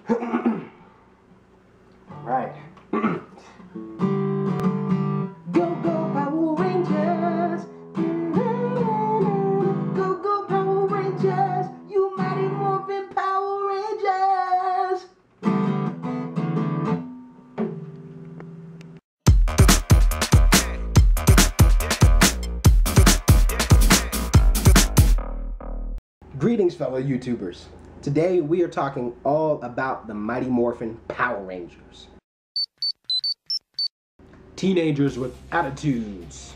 Right. Go, go, Power Rangers! Go, go, Power Rangers! You mighty morphin' Power Rangers! Greetings, fellow YouTubers. Today we are talking all about the Mighty Morphin Power Rangers. Teenagers with attitudes.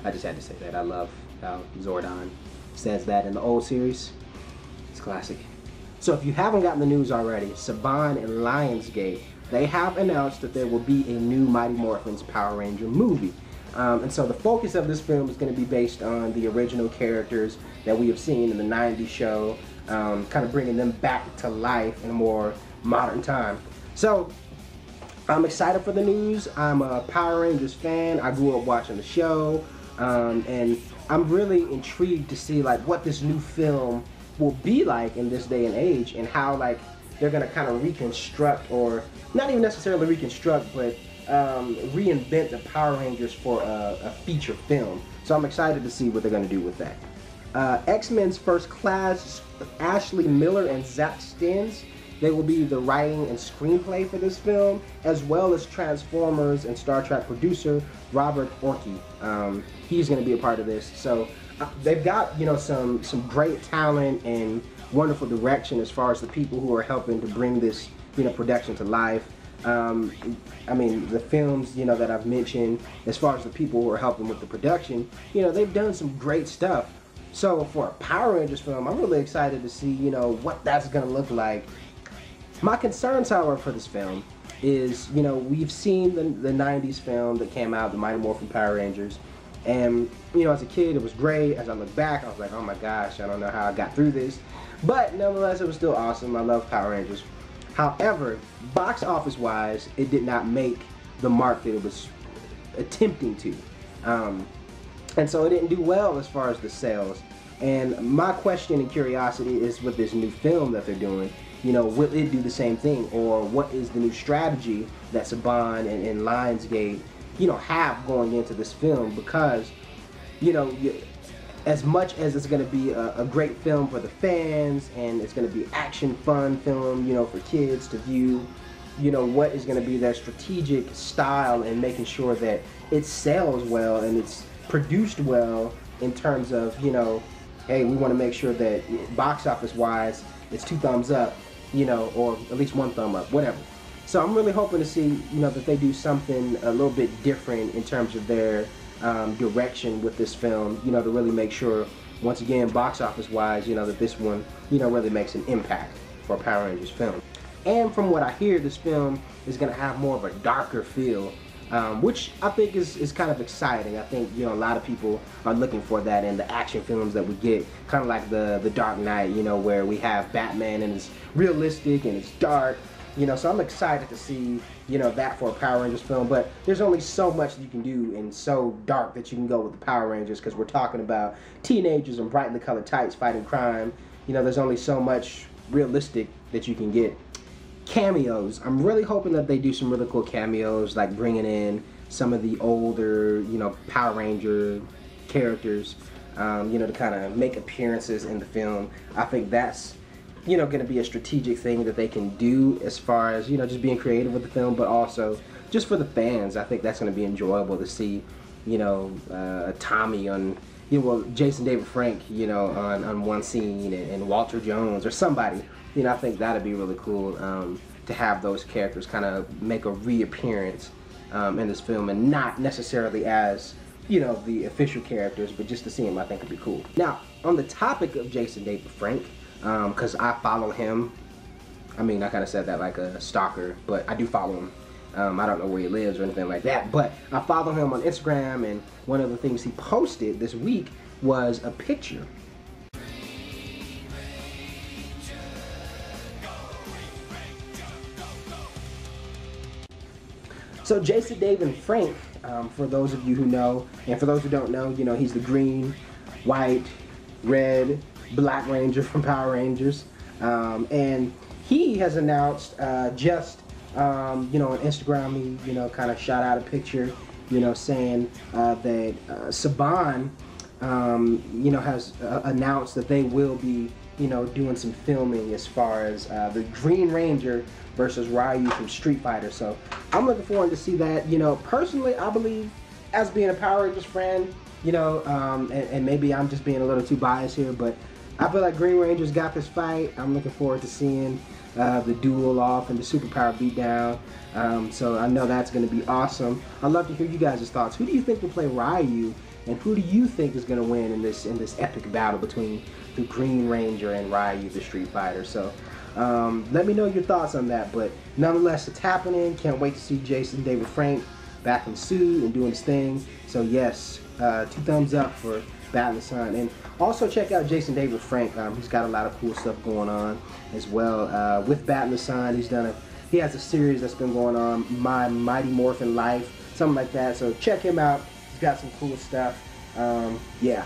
I just had to say that. I love how Zordon says that in the old series. It's classic. So if you haven't gotten the news already, Saban and Lionsgate, they have announced that there will be a new Mighty Morphin's Power Ranger movie. And so the focus of this film is going to be based on the original characters that we have seen in the 90s show, kind of bringing them back to life in a more modern time. So I'm excited for the news. I'm a Power Rangers fan. I grew up watching the show, and I'm really intrigued to see like what this new film will be like in this day and age, and how like they're gonna kind of reconstruct, or not even necessarily reconstruct, but reinvent the Power Rangers for a feature film. So I'm excited to see what they're gonna do with that. X-Men's First Class, Ashley Miller and Zach Stens, they will be the writing and screenplay for this film, as well as Transformers and Star Trek producer Robert Orci. He's going to be a part of this. So they've got, you know, some great talent and wonderful direction as far as the people who are helping to bring this, you know, production to life. I mean, the films, you know, that I've mentioned, as far as the people who are helping with the production, you know, they've done some great stuff. So for a Power Rangers film, I'm really excited to see, you know, what that's going to look like. My concerns, however, for this film is, you know, we've seen the 90s film that came out, the Mighty Morphin Power Rangers, and, you know, as a kid, it was great. As I look back, I was like, oh my gosh, I don't know how I got through this. But nonetheless, it was still awesome. I love Power Rangers. However, box office-wise, it did not make the mark that it was attempting to. And so it didn't do well as far as the sales. And my question and curiosity is, with this new film that they're doing, you know, will it do the same thing? Or what is the new strategy that Saban and Lionsgate, you know, have going into this film? Because, you know, as much as it's going to be a great film for the fans, and it's going to be action fun film, you know, for kids to view, you know, what is going to be their strategic style in making sure that it sells well and it's produced well in terms of, you know, hey, we want to make sure that box office wise it's 2 thumbs up, you know, or at least 1 thumb up, whatever. So I'm really hoping to see, you know, that they do something a little bit different in terms of their direction with this film, you know, to really make sure, once again, box office wise, you know, that this one, you know, really makes an impact for a Power Rangers film. And from what I hear, this film is going to have more of a darker feel, which I think is kind of exciting. I think, you know, a lot of people are looking for that in the action films that we get, kind of like the Dark Knight, you know, where we have Batman and it's realistic and it's dark, you know. So I'm excited to see, you know, that for a Power Rangers film. But there's only so much that you can do and so dark that you can go with the Power Rangers, because we're talking about teenagers in brightly colored tights fighting crime. You know, there's only so much realistic that you can get. Cameos. I'm really hoping that they do some really cool cameos, like bringing in some of the older, you know, Power Ranger characters, you know, to kind of make appearances in the film. I think that's, you know, going to be a strategic thing that they can do as far as, you know, just being creative with the film, but also just for the fans. I think that's going to be enjoyable to see, you know, Tommy on, you know, well, Jason David Frank, you know, on one scene, and Walter Jones or somebody. You know, I think that'd be really cool to have those characters kind of make a reappearance in this film, and not necessarily as, you know, the official characters, but just to see them, I think would be cool. Now, on the topic of Jason David Frank, because I follow him, I mean, I kind of said that like a stalker, but I do follow him. I don't know where he lives or anything like that, but I follow him on Instagram, and one of the things he posted this week was a picture. So Jason David Frank, for those of you who know, and for those who don't know, you know, he's the green, white, red, black Ranger from Power Rangers. And he has announced you know, on Instagram, he, you know, kind of shot out a picture, you know, saying that Saban, you know, has announced that they will be, you know, doing some filming as far as the Green Ranger versus Ryu from Street Fighter. So I'm looking forward to see that. You know, personally, I believe, as being a Power Rangers fan, you know, and maybe I'm just being a little too biased here, but I feel like Green Ranger's got this fight. I'm looking forward to seeing the duel off and the superpower beatdown. So I know that's going to be awesome. I'd love to hear you guys' thoughts. Who do you think will play Ryu, and who do you think is going to win in this epic battle between the Green Ranger and Ryu, the Street Fighter? So let me know your thoughts on that. But nonetheless, it's happening. Can't wait to see Jason David Frank back in the suit and doing his thing. So yes, 2 thumbs up for Bat in the Sun. And also check out Jason David Frank. He's got a lot of cool stuff going on as well with Bat in the Sun. He has a series that's been going on, My Mighty Morphin Life, something like that. So check him out. He's got some cool stuff. Yeah.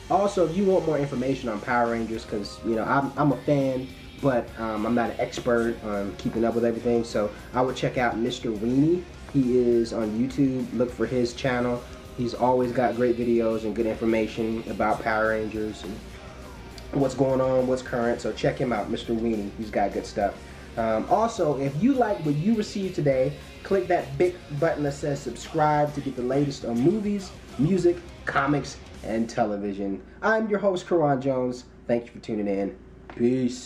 Also, if you want more information on Power Rangers, because you know I'm a fan, but I'm not an expert on keeping up with everything. So I would check out Mr. Weenie. He is on YouTube. Look for his channel. He's always got great videos and good information about Power Rangers and what's going on, what's current. So check him out, Mr. Weenie. He's got good stuff. Also, if you like what you received today, click that big button that says subscribe to get the latest on movies, music, comics, and television. I'm your host, Karan Jones. Thank you for tuning in. Peace.